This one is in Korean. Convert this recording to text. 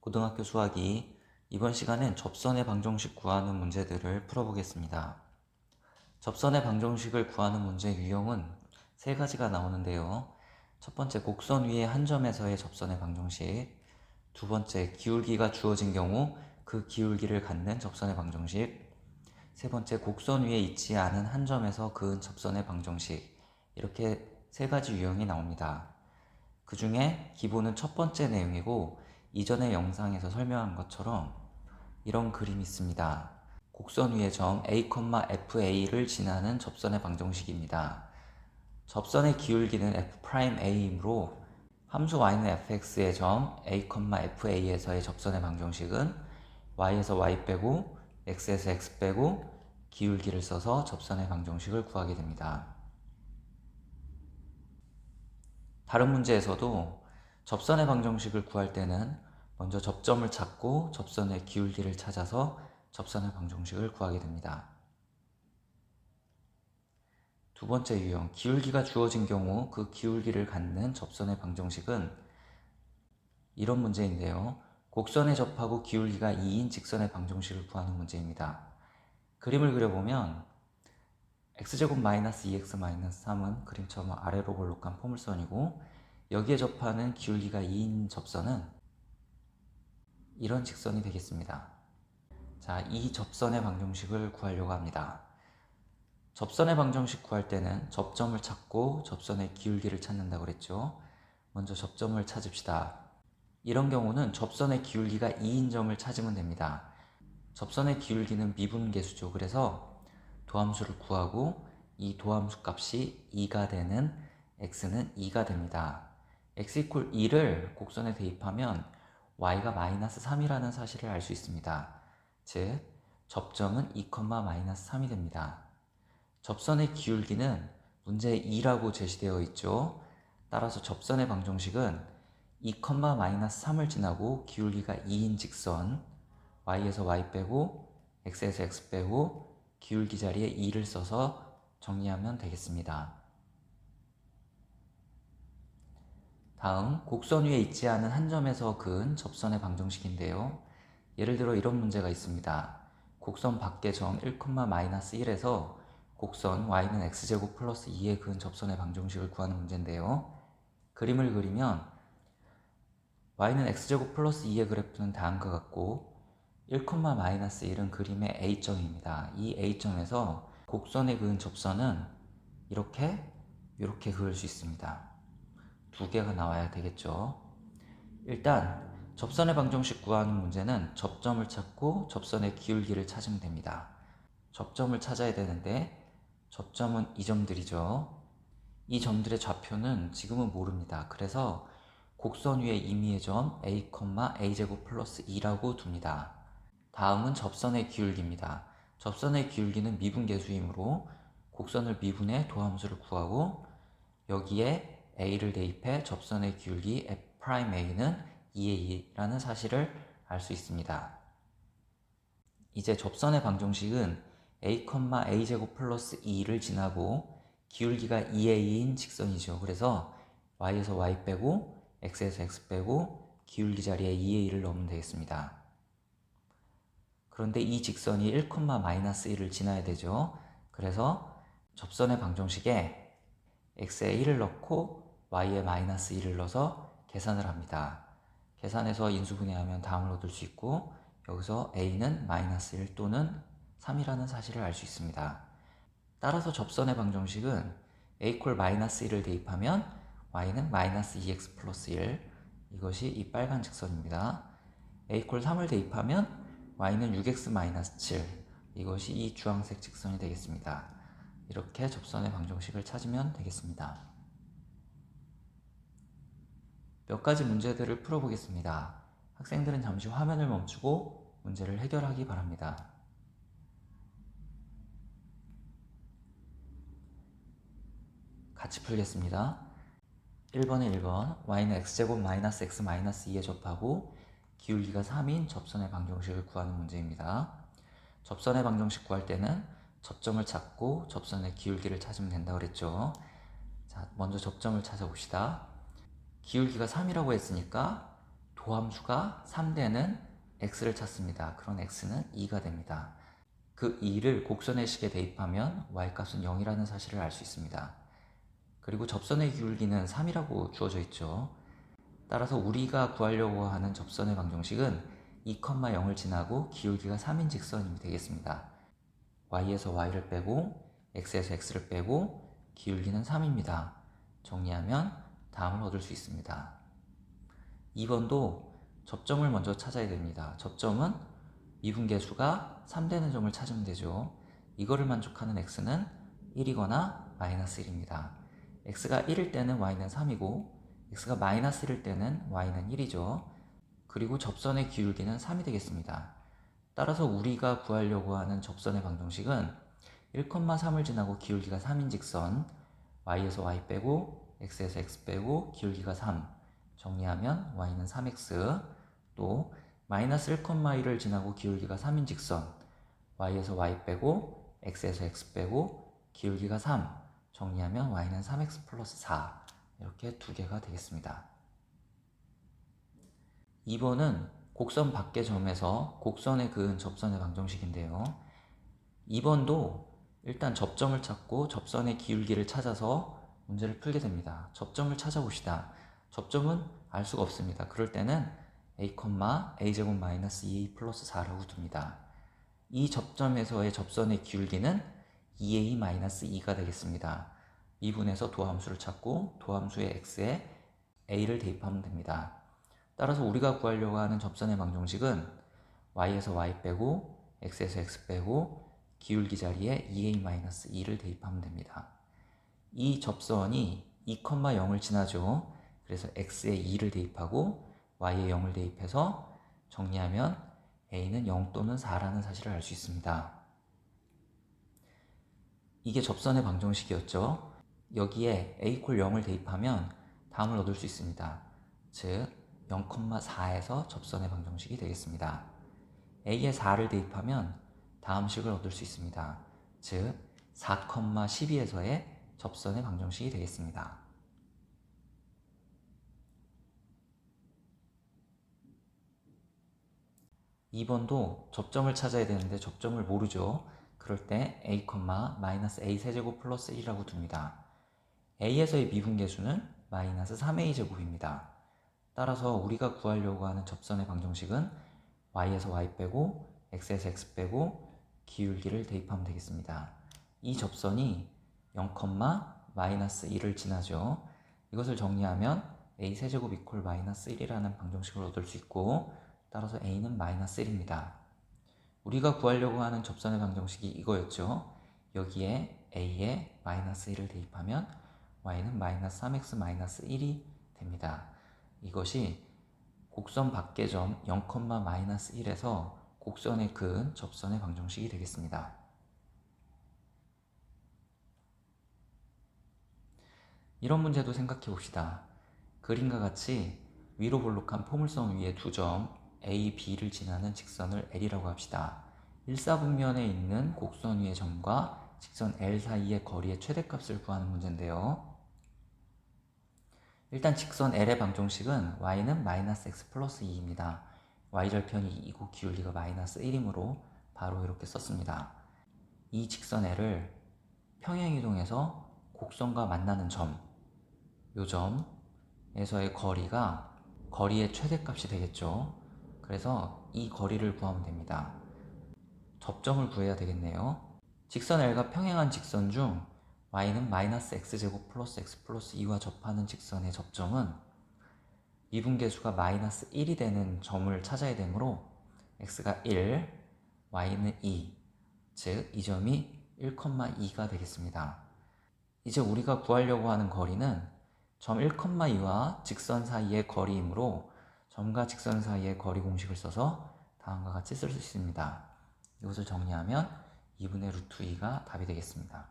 고등학교 수학이 이번 시간엔 접선의 방정식 구하는 문제들을 풀어보겠습니다. 접선의 방정식을 구하는 문제 유형은 세 가지가 나오는데요. 첫 번째, 곡선 위의 한 점에서의 접선의 방정식. 두 번째, 기울기가 주어진 경우 그 기울기를 갖는 접선의 방정식. 세 번째, 곡선 위에 있지 않은 한 점에서 그은 접선의 방정식. 이렇게 세 가지 유형이 나옵니다. 그 중에 기본은 첫 번째 내용이고, 이전의 영상에서 설명한 것처럼 이런 그림이 있습니다. 곡선 위의 점 a,fa를 지나는 접선의 방정식입니다. 접선의 기울기는 f'a이므로 함수 y는 fx의 점 a,fa에서의 접선의 방정식은 y에서 y 빼고 x에서 x 빼고 기울기를 써서 접선의 방정식을 구하게 됩니다. 다른 문제에서도 접선의 방정식을 구할 때는 먼저 접점을 찾고 접선의 기울기를 찾아서 접선의 방정식을 구하게 됩니다. 두 번째 유형, 기울기가 주어진 경우 그 기울기를 갖는 접선의 방정식은 이런 문제인데요. 곡선에 접하고 기울기가 2인 직선의 방정식을 구하는 문제입니다. 그림을 그려보면 x제곱 마이너스 2x 마이너스 3은 그림처럼 아래로 볼록한 포물선이고, 여기에 접하는 기울기가 2인 접선은 이런 직선이 되겠습니다. 자, 이 접선의 방정식을 구하려고 합니다. 접선의 방정식 구할 때는 접점을 찾고 접선의 기울기를 찾는다고 그랬죠. 먼저 접점을 찾읍시다. 이런 경우는 접선의 기울기가 2인 점을 찾으면 됩니다. 접선의 기울기는 미분계수죠. 그래서 도함수를 구하고 이 도함수 값이 2가 되는 x는 2가 됩니다. x 이퀄 2를 곡선에 대입하면 y가 마이너스 3이라는 사실을 알 수 있습니다. 즉, 접점은 2, 마이너스 3이 됩니다. 접선의 기울기는 문제에 2라고 제시되어 있죠. 따라서 접선의 방정식은 2, 마이너스 3을 지나고 기울기가 2인 직선 y에서 y 빼고 x에서 x 빼고 기울기 자리에 2를 써서 정리하면 되겠습니다. 다음, 곡선 위에 있지 않은 한 점에서 그은 접선의 방정식인데요. 예를 들어 이런 문제가 있습니다. 곡선 밖의 점 1,-1에서 곡선 y는 x제곱 플러스 2에 그은 접선의 방정식을 구하는 문제인데요. 그림을 그리면 y는 x제곱 플러스 2의 그래프는 다음과 같고 1,-1은 그림의 A점입니다. 이 A점에서 곡선에 그은 접선은 이렇게 그을 수 있습니다. 두 개가 나와야 되겠죠. 일단 접선의 방정식 구하는 문제는 접점을 찾고 접선의 기울기를 찾으면 됩니다. 접점을 찾아야 되는데 접점은 이 점들이죠. 이 점들의 좌표는 지금은 모릅니다. 그래서 곡선 위에 임의의 점 a, a제곱 플러스 2라고 둡니다. 다음은 접선의 기울기입니다. 접선의 기울기는 미분계수이므로 곡선을 미분해 도함수를 구하고 여기에 a를 대입해 접선의 기울기 f'a는 2의 2라는 사실을 알 수 있습니다. 이제 접선의 방정식은 a, a제곱 플러스 2를 지나고 기울기가 2의 2인 직선이죠. 그래서 y에서 y 빼고 x에서 x 빼고 기울기 자리에 2의 2를 넣으면 되겠습니다. 그런데 이 직선이 1,-1을 지나야 되죠. 그래서 접선의 방정식에 x에 1을 넣고 y에 마이너스 1을 넣어서 계산을 합니다. 계산해서 인수분해하면 다음을 얻을 수 있고, 여기서 a는 마이너스 1 또는 3이라는 사실을 알 수 있습니다. 따라서 접선의 방정식은 a 콜 마이너스 1을 대입하면 y는 마이너스 2x 플러스 1, 이것이 이 빨간 직선입니다. a 콜 3을 대입하면 y는 6x 마이너스 7, 이것이 이 주황색 직선이 되겠습니다. 이렇게 접선의 방정식을 찾으면 되겠습니다. 몇 가지 문제들을 풀어보겠습니다. 학생들은 잠시 화면을 멈추고 문제를 해결하기 바랍니다. 같이 풀겠습니다. 1번에 1번, y는 x제곱 마이너스 x 마이너스 2에 접하고 기울기가 3인 접선의 방정식을 구하는 문제입니다. 접선의 방정식 구할 때는 접점을 찾고 접선의 기울기를 찾으면 된다고 그랬죠. 자, 먼저 접점을 찾아봅시다. 기울기가 3이라고 했으니까 도함수가 3되는 x를 찾습니다. 그런 x는 2가 됩니다. 그 2를 곡선의 식에 대입하면 y값은 0이라는 사실을 알 수 있습니다. 그리고 접선의 기울기는 3이라고 주어져 있죠. 따라서 우리가 구하려고 하는 접선의 방정식은 2,0을 지나고 기울기가 3인 직선이 되겠습니다. y에서 y를 빼고 x에서 x를 빼고 기울기는 3입니다. 정리하면 다음을 얻을 수 있습니다. 2번도 접점을 먼저 찾아야 됩니다. 접점은 미분계수가 3되는 점을 찾으면 되죠. 이거를 만족하는 x는 1이거나 마이너스 1입니다. x가 1일 때는 y는 3이고 x가 마이너스 1일 때는 y는 1이죠. 그리고 접선의 기울기는 3이 되겠습니다. 따라서 우리가 구하려고 하는 접선의 방정식은 1,3을 지나고 기울기가 3인 직선 y에서 y 빼고 x에서 x 빼고 기울기가 3 정리하면 y는 3x 또 마이너스 1,1을 지나고 기울기가 3인 직선 y에서 y 빼고 x에서 x 빼고 기울기가 3 정리하면 y는 3x 플러스 4 이렇게 두 개가 되겠습니다. 2번은 곡선 밖의 점에서 곡선에 그은 접선의 방정식인데요. 2번도 일단 접점을 찾고 접선의 기울기를 찾아서 문제를 풀게 됩니다. 접점을 찾아봅시다. 접점은 알 수가 없습니다. 그럴 때는 a, a제곱 마이너스 2a 플러스 4라고 둡니다. 이 접점에서의 접선의 기울기는 2a 마이너스 2가 되겠습니다. 미분에서 도함수를 찾고 도함수의 x에 a를 대입하면 됩니다. 따라서 우리가 구하려고 하는 접선의 방정식은 y에서 y 빼고 x에서 x 빼고 기울기 자리에 2a-2를 대입하면 됩니다. 이 접선이 2,0을 지나죠. 그래서 x에 2를 대입하고 y에 0을 대입해서 정리하면 a는 0 또는 4라는 사실을 알 수 있습니다. 이게 접선의 방정식이었죠. 여기에 a = 0을 대입하면 다음을 얻을 수 있습니다. 즉 0,4에서 접선의 방정식이 되겠습니다. a에 4를 대입하면 다음 식을 얻을 수 있습니다. 즉 4,12에서의 접선의 방정식이 되겠습니다. 2번도 접점을 찾아야 되는데 접점을 모르죠. 그럴 때 a, 마이너스 a 세제곱 플러스 1이라고 둡니다. a에서의 미분계수는 마이너스 3a 제곱입니다. 따라서 우리가 구하려고 하는 접선의 방정식은 y에서 y 빼고 x에서 x 빼고 기울기를 대입하면 되겠습니다. 이 접선이 0, 마이너스 1을 지나죠. 이것을 정리하면 a 세제곱 이퀄 마이너스 1이라는 방정식을 얻을 수 있고 따라서 a는 마이너스 1입니다. 우리가 구하려고 하는 접선의 방정식이 이거였죠. 여기에 a에 마이너스 1을 대입하면 y는 마이너스 3x 마이너스 1이 됩니다. 이것이 곡선 밖의 점 0, 마이너스 1에서 곡선에 그은 접선의 방정식이 되겠습니다. 이런 문제도 생각해 봅시다. 그림과 같이 위로 볼록한 포물선 위에 두 점 A, B를 지나는 직선을 L이라고 합시다. 일사분면에 있는 곡선 위의 점과 직선 L 사이의 거리의 최대값을 구하는 문제인데요. 일단 직선 L의 방정식은 y는 마이너스 x 플러스 2입니다. y절편이 2이고 기울기가 마이너스 1이므로 바로 이렇게 썼습니다. 이 직선 L을 평행이동해서 곡선과 만나는 점, 요 점에서의 거리가 거리의 최대값이 되겠죠. 그래서 이 거리를 구하면 됩니다. 접점을 구해야 되겠네요. 직선 L과 평행한 직선 중 y는 마이너스 x제곱 플러스 x 플러스 2와 접하는 직선의 접점은 미분계수가 마이너스 1이 되는 점을 찾아야 되므로 x가 1, y는 2, 즉 이 점이 1,2가 되겠습니다. 이제 우리가 구하려고 하는 거리는 점 1,2와 직선 사이의 거리이므로 점과 직선 사이의 거리 공식을 써서 다음과 같이 쓸 수 있습니다. 이것을 정리하면 2분의 루트 2가 답이 되겠습니다.